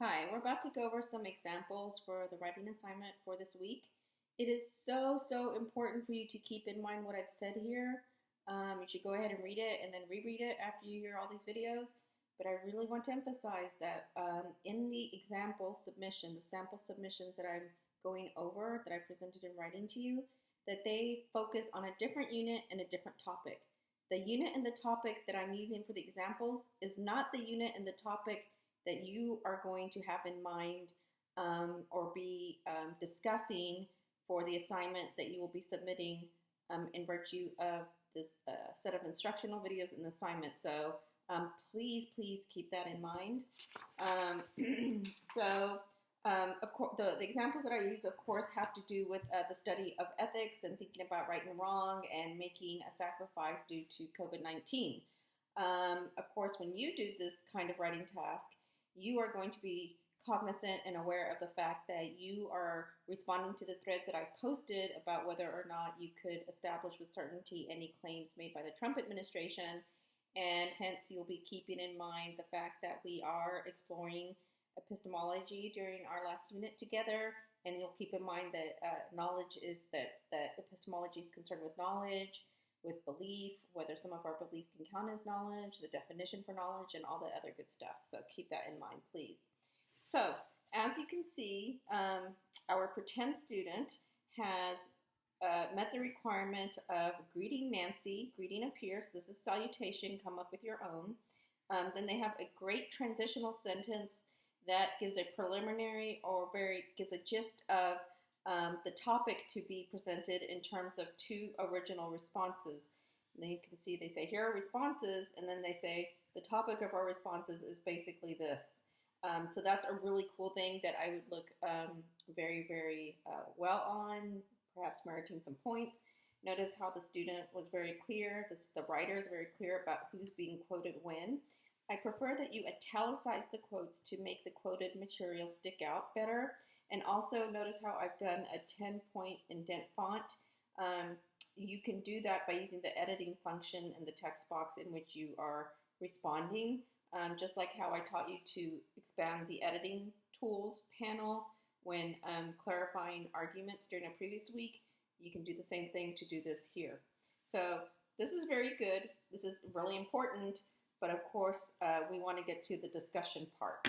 Hi, we're about to go over some examples for the writing assignment for this week. It is so important for you to keep in mind what I've said here. You should go ahead and read it and then reread it after you hear all these videos. But I really want to emphasize that in the example submission, the sample submissions that I'm going over, that I presented in writing to you, that they focus on a different unit and a different topic. The unit and the topic that I'm using for the examples is not the unit and the topic that you are going to have in mind or be discussing for the assignment that you will be submitting in virtue of this set of instructional videos and assignments. So please keep that in mind. Of course, the examples that I use, of course, have to do with the study of ethics and thinking about right and wrong and making a sacrifice due to COVID-19. Of course, when you do this kind of writing task, you are going to be cognizant and aware of the fact that you are responding to the threads that I posted about whether or not you could establish with certainty any claims made by the Trump administration, and hence you'll be keeping in mind the fact that we are exploring epistemology during our last unit together, and you'll keep in mind that knowledge is that epistemology is concerned with knowledge, with belief, whether some of our beliefs can count as knowledge, the definition for knowledge, and all the other good stuff. So keep that in mind, please. So as you can see, our pretend student has met the requirement of greeting Nancy, greeting appears. This is salutation, come up with your own. Then they have a great transitional sentence that gives a preliminary or gives a gist of the topic to be presented in terms of two original responses. And then you can see they say, here are responses, and then they say, the topic of our responses is basically this. So that's a really cool thing that I would look very well on, perhaps meriting some points. Notice how the student was very clear, the writer is very clear about who's being quoted when. I prefer that you italicize the quotes to make the quoted material stick out better. And also notice how I've done a 10-point indent font. You can do that by using the editing function in the text box in which you are responding. Just like how I taught you to expand the editing tools panel when clarifying arguments during a previous week, you can do the same thing to do this here. So this is very good. This is really important. But of course, we want to get to the discussion part.